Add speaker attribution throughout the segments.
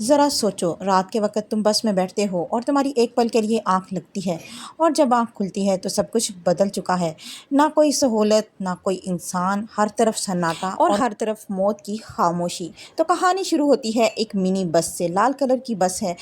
Speaker 1: ज़रा सोचो, रात के वक़्त तुम बस में बैठते हो और तुम्हारी एक पल के लिए आँख लगती है और जब आँख खुलती है तो सब कुछ बदल चुका है। ना कोई सहूलत, ना कोई इंसान, हर तरफ सन्नाटा और हर तरफ मौत की खामोशी। तो कहानी शुरू होती है एक मिनी बस से। लाल कलर की बस है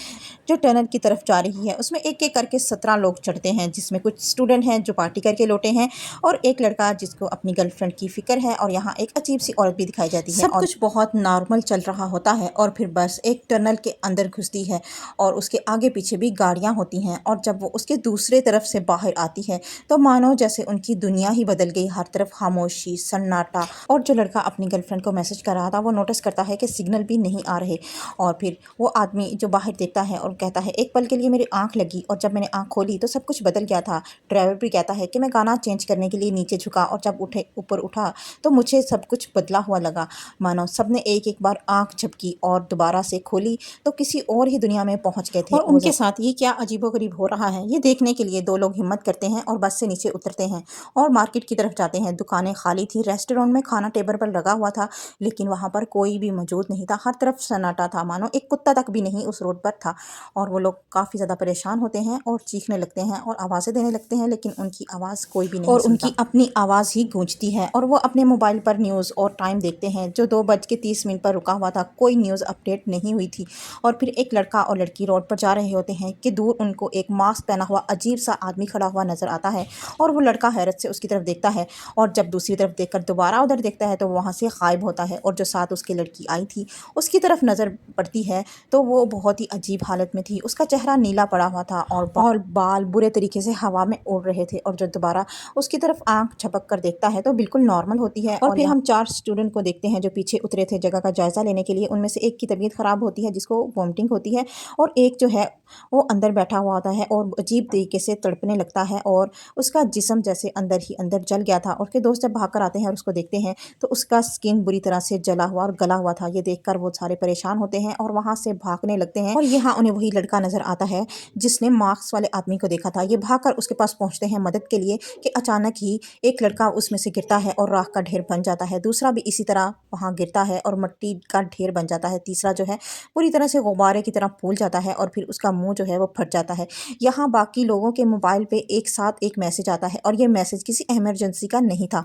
Speaker 1: जो टनल की तरफ जा रही है। उसमें एक-एक करके 17 लोग चढ़ते हैं, जिसमें कुछ स्टूडेंट हैं जो पार्टी करके लौटे हैं और एक लड़का जिसको अपनी गर्लफ्रेंड की फ़िक्र है और यहाँ एक अजीब-सी औरत भी दिखाई जाती है। सब कुछ बहुत नॉर्मल चल रहा होता है और फिर बस एक टनल के अंदर घुसती है और उसके आगे पीछे भी गाड़ियाँ होती हैं और जब वो उसके दूसरे तरफ से बाहर आती है तो मानो जैसे उनकी दुनिया ही बदल गई। हर तरफ खामोशी, सन्नाटा और जो लड़का अपनी गर्लफ्रेंड को मैसेज कर रहा था वो नोटिस करता है कि सिग्नल भी नहीं आ रहे और फिर वो आदमी जो बाहर देखता है और कहता है एक पल के लिए मेरी आँख लगी और जब मैंने आँख खोली तो सब कुछ बदल गया था। ड्राइवर भी कहता है कि मैं गाना चेंज करने के लिए नीचे झुका और जब ऊपर उठा तो मुझे सब कुछ बदला हुआ लगा। मानो सबने एक-एक बार आँख झपकी और दोबारा से खोली तो किसी और ही दुनिया में पहुँच गए थे और उनके साथ ये क्या अजीबो-गरीब हो रहा है, ये देखने के लिए 2 लोग हिम्मत करते हैं और बस से नीचे उतरते हैं और मार्केट की तरफ जाते हैं। दुकानें खाली थी, रेस्टोरेंट में खाना टेबल पर लगा हुआ था, लेकिन वहाँ पर कोई भी मौजूद नहीं था। हर तरफ सन्नाटा था, मानो एक कुत्ता तक भी नहीं उस रोड पर था और वो लोग काफ़ी ज़्यादा परेशान होते हैं और चीखने लगते हैं और आवाज़ें देने लगते हैं, लेकिन उनकी आवाज़ कोई भी नहीं और उनकी अपनी आवाज़ ही गूंजती है और वो अपने मोबाइल पर न्यूज़ और टाइम देखते हैं जो 2:30 पर रुका हुआ था। कोई न्यूज़ अपडेट नहीं हुई थी और फिर एक लड़का और लड़की रोड पर जा रहे होते हैं कि दूर उनको एक मास्क पहना हुआ अजीब सा आदमी खड़ा हुआ नज़र आता है और वो लड़का हैरत से उसकी तरफ देखता है और जब दूसरी तरफ देखकर दोबारा उधर देखता है तो वहाँ से गायब होता है और जो साथ उसकी लड़की आई थी उसकी तरफ नज़र पड़ती है तो वो बहुत ही अजीब हालत में थी। उसका चेहरा नीला पड़ा हुआ था और बाल बुरे तरीके से हवा में उड़ रहे थे और जो दोबारा उसकी तरफ आंख झपक कर देखता है तो बिल्कुल नॉर्मल होती है। और फिर हम 4 स्टूडेंट को देखते हैं जो पीछे उतरे थे जगह का जायज़ा लेने के लिए। उनमें से एक की तबीयत ख़राब होती है जिसको वॉमिटिंग होती है और एक जो है वो अंदर बैठा हुआ होता है और अजीब तरीके से तड़पने लगता है और उसका जिस्म जैसे अंदर ही अंदर जल गया था। और उसके दोस्त जब भाग कर आते हैं और उसको देखते हैं तो उसका स्किन बुरी तरह से जला हुआ और गला हुआ था। ये देखकर वो सारे परेशान होते हैं और वहाँ से भागने लगते हैं और यहाँ उन्हें वही लड़का नज़र आता है जिसने मास्क वाले आदमी को देखा था। ये भागकर उसके पास पहुँचते हैं मदद के लिए कि अचानक ही एक लड़का उसमें से गिरता है और राख का ढेर बन जाता है। दूसरा भी इसी तरह वहाँ गिरता है और मिट्टी का ढेर बन जाता है। तीसरा जो है पूरी तरह से गुब्बारे की तरह फूल जाता है और फिर उसका मुँह जो है वो फट जाता है। यहाँ बाकी लोगों के मोबाइल पे एक साथ एक मैसेज आता है और ये मैसेज किसी इमरजेंसी का नहीं था।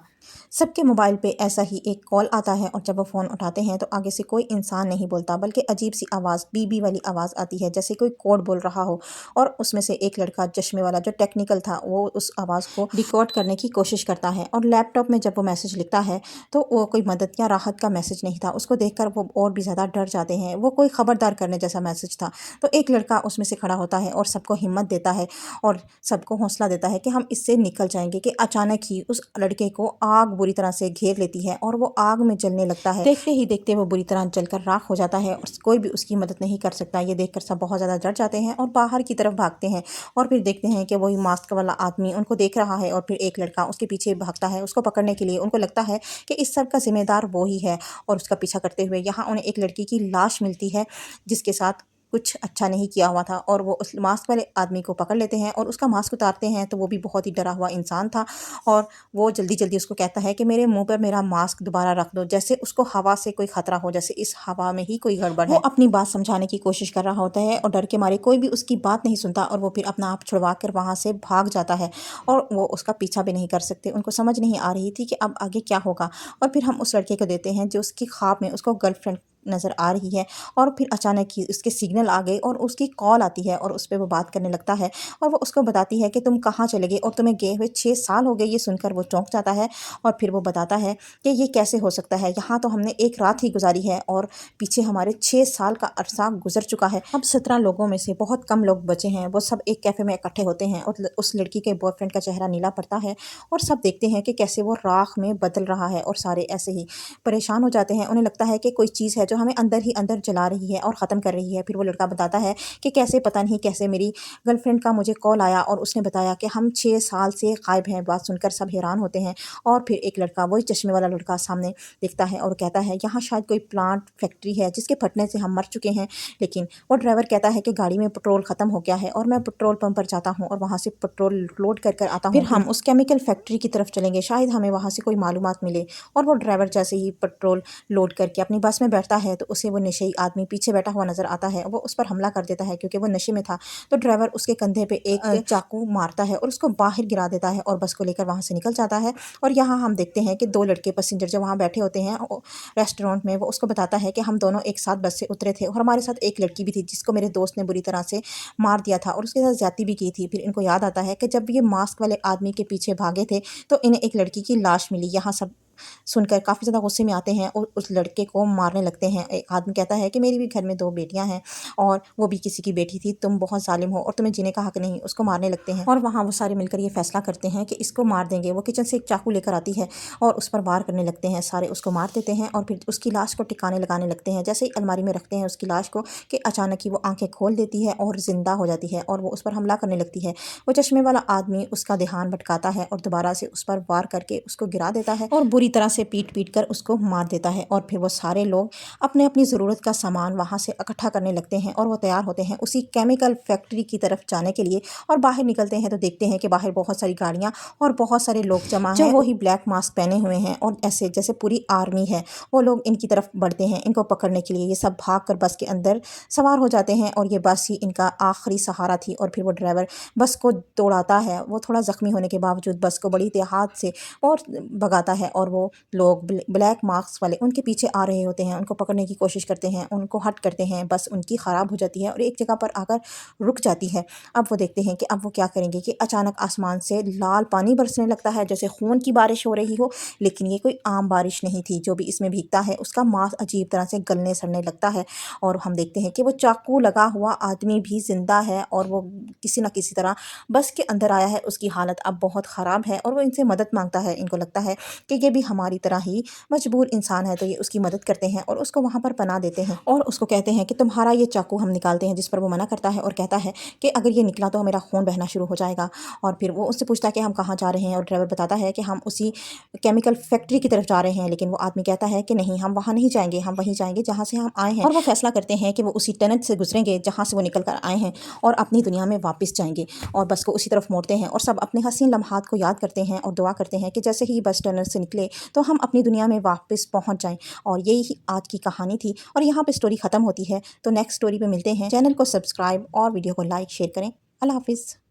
Speaker 1: सबके मोबाइल पे ऐसा ही एक कॉल आता है और जब वो फ़ोन उठाते हैं तो आगे से कोई इंसान नहीं बोलता बल्कि अजीब सी आवाज़ बीबी वाली आवाज़ आती है जैसे कोई कोड बोल रहा हो और उसमें से एक लड़का चश्मे वाला जो टेक्निकल था वो उस आवाज़ को रिकॉर्ड करने की कोशिश करता है और लैपटॉप में जब वो मैसेज लिखता है तो वो कोई मदद या राहत का मैसेज नहीं था। उसको देखकर वो और भी ज़्यादा डर जाते हैं। वो कोई खबरदार करने जैसा मैसेज था। तो एक लड़का उसमें से खड़ा होता है और सबको हिम्मत देता है और सबको हौसला देता है कि हम इससे निकल जाएंगे कि अचानक ही उस लड़के को आग बुरी तरह से घेर लेती है और वो आग में जलने लगता है। देखते ही देखते वो बुरी तरह जलकर राख हो जाता है और कोई भी उसकी मदद नहीं कर सकता। ये देखकर सब बहुत ज़्यादा डर जाते हैं और बाहर की तरफ भागते हैं और फिर देखते हैं कि वही मास्क वाला आदमी उनको देख रहा है और फिर एक लड़का उसके पीछे भागता है उसको पकड़ने के लिए। उनको लगता है कि इस सब का जिम्मेदार वो ही है और उसका पीछा करते हुए यहाँ उन्हें एक लड़की की लाश मिलती है जिसके साथ कुछ अच्छा नहीं किया हुआ था और वो उस मास्क वाले आदमी को पकड़ लेते हैं और उसका मास्क उतारते हैं तो वो भी बहुत ही डरा हुआ इंसान था और वो जल्दी-जल्दी उसको कहता है कि मेरे मुँह पर मेरा मास्क दोबारा रख दो, जैसे उसको हवा से कोई खतरा हो, जैसे इस हवा में ही कोई गड़बड़ है। वो अपनी बात समझाने की कोशिश कर रहा होता है और डर के मारे कोई भी उसकी बात नहीं सुनता और वो फिर अपना आप छुड़वा कर वहाँ से भाग जाता है और वो उसका पीछा भी नहीं कर सकते। उनको समझ नहीं आ रही थी कि अब आगे क्या होगा और फिर हम उस लड़के को देते हैं जो उसकी ख्वाब में उसको गर्लफ्रेंड नज़र आ रही है और फिर अचानक ही उसके सिग्नल आ गए और उसकी कॉल आती है और उस पे वो बात करने लगता है और वो उसको बताती है कि तुम कहाँ चले गए और तुम्हें गए हुए 6 साल हो गए। ये सुनकर वो चौंक जाता है और फिर वो बताता है कि ये कैसे हो सकता है, यहाँ तो हमने एक रात ही गुजारी है और पीछे हमारे 6 साल का अरसा गुजर चुका है। अब 17 लोगों में से बहुत कम लोग बचे हैं। वो सब एक कैफ़े में इकट्ठे होते हैं और उस लड़की के बॉयफ्रेंड का चेहरा नीला पड़ता है और सब देखते हैं कि कैसे वो राख में बदल रहा है और सारे ऐसे ही परेशान हो जाते हैं। उन्हें लगता है कि कोई चीज़ है जो हमें अंदर ही अंदर जला रही है और ख़त्म कर रही है। फिर वो लड़का बताता है कि कैसे पता नहीं कैसे मेरी गर्लफ्रेंड का मुझे कॉल आया और उसने बताया कि हम 6 साल से गायब हैं। बात सुनकर सब हैरान होते हैं और फिर एक लड़का वही चश्मे वाला लड़का सामने देखता है और कहता है यहाँ शायद कोई प्लांट फैक्ट्री है जिसके फटने से हम मर चुके हैं। लेकिन वो ड्राइवर कहता है कि गाड़ी में पेट्रोल ख़त्म हो गया है और मैं पेट्रोल पंप पर जाता हूँ और वहाँ से पेट्रोल लोड कर आता हूँ। फिर हम उस केमिकल फैक्ट्री की तरफ चलेंगे, शायद हमें वहाँ से कोई मालूमात मिले। और वो ड्राइवर जैसे ही पेट्रोल लोड करके अपनी बस में बैठता है तो उसे वो नशेई आदमी पीछे बैठा हुआ नज़र आता है। वो उस पर हमला कर देता है क्योंकि वो नशे में था। तो ड्राइवर उसके कंधे पे एक चाकू मारता है और उसको बाहर गिरा देता है और बस को लेकर वहाँ से निकल जाता है। और यहाँ हम देखते हैं कि 2 लड़के पैसेंजर जो वहाँ बैठे होते हैं रेस्टोरेंट में, वो उसको बताता है कि हम दोनों एक साथ बस से उतरे थे और हमारे साथ एक लड़की भी थी जिसको मेरे दोस्त ने बुरी तरह से मार दिया था और उसके साथ ज्यादती भी की थी। फिर इनको याद आता है कि जब ये मास्क वाले आदमी के पीछे भागे थे तो इन्हें एक लड़की की लाश मिली। यहाँ सब सुनकर काफ़ी ज़्यादा गुस्से में आते हैं और उस लड़के को मारने लगते हैं। एक आदमी कहता है कि मेरी भी घर में 2 बेटियां हैं और वो भी किसी की बेटी थी, तुम बहुत ज़ालिम हो और तुम्हें जीने का हक नहीं। उसको मारने लगते हैं और वहाँ वो सारे मिलकर ये फैसला करते हैं कि इसको मार देंगे। वो किचन से एक चाकू लेकर आती है और उस पर वार करने लगते हैं। सारे उसको मार देते हैं और फिर उसकी लाश को टिकाने लगाने लगते हैं। जैसे ही अलमारी में रखते हैं उसकी लाश को कि अचानक ही वो आंखें खोल देती है और जिंदा हो जाती है और वो उस पर हमला करने लगती है। वो चश्मे वाला आदमी उसका ध्यान भटकाता है और दोबारा से उस पर वार करके उसको गिरा देता है और बुरी तरह से पीट कर उसको मार देता है। और फिर वो सारे लोग अपने अपनी ज़रूरत का सामान वहाँ से इकट्ठा करने लगते हैं और वो तैयार होते हैं उसी केमिकल फैक्ट्री की तरफ जाने के लिए। और बाहर निकलते हैं तो देखते हैं कि बाहर बहुत सारी गाड़ियाँ और बहुत सारे लोग जमा हैं जो वही ब्लैक मास्क पहने हुए हैं और ऐसे जैसे पूरी आर्मी है। वो लोग इनकी तरफ बढ़ते हैं इनको पकड़ने के लिए। ये सब भाग कर बस के अंदर सवार हो जाते हैं और ये बस ही इनका आखिरी सहारा थी। और फिर वो ड्राइवर बस को दौड़ाता है। वो थोड़ा ज़ख्मी होने के बावजूद बस को बड़ी एहतियात से और भगाता है और वो लोग ब्लैक मार्क्स वाले उनके पीछे आ रहे होते हैं, उनको पकड़ने की कोशिश करते हैं, उनको हट करते हैं। बस उनकी ख़राब हो जाती है और एक जगह पर आकर रुक जाती है। अब वो देखते हैं कि अब वो क्या करेंगे कि अचानक आसमान से लाल पानी बरसने लगता है जैसे खून की बारिश हो रही हो। लेकिन ये कोई आम बारिश नहीं थी। जो भी इसमें भीगता है उसका मांस अजीब तरह से गलने सड़ने लगता है। और हम देखते हैं कि वो चाकू लगा हुआ आदमी भी जिंदा है और वो किसी न किसी तरह बस के अंदर आया है। उसकी हालत अब बहुत ख़राब है और वो इनसे मदद मांगता है। इनको लगता है कि ये भी हमारी तरह ही मजबूर इंसान है तो ये उसकी मदद करते हैं और उसको वहाँ पर पनाह देते हैं और उसको कहते हैं कि तुम्हारा ये चाकू हम निकालते हैं। जिस पर वो मना करता है और कहता है कि अगर ये निकला तो मेरा खून बहना शुरू हो जाएगा। और फिर वो उससे पूछता है कि हम कहाँ जा रहे हैं और ड्राइवर बताता है कि हम उसी केमिकल फैक्ट्री की तरफ जा रहे हैं। लेकिन वो आदमी कहता है कि नहीं, हम वहाँ नहीं जाएंगे, हम वहीं जाएंगे जहाँ से हम आए हैं। और वो फैसला करते हैं कि वो उसी टनल से गुजरेंगे जहाँ से वो निकल कर आए हैं और अपनी दुनिया में वापस जाएंगे। और बस को उसी तरफ मोड़ते हैं और सब अपने हसीन लम्हात को याद करते हैं और दुआ करते हैं कि जैसे ही बस टनल से निकले तो हम अपनी दुनिया में वापस पहुंच जाएं। और यही आज की कहानी थी और यहाँ पे स्टोरी ख़त्म होती है। तो नेक्स्ट स्टोरी पे मिलते हैं। चैनल को सब्सक्राइब और वीडियो को लाइक शेयर करें। अल्लाह हाफिज़।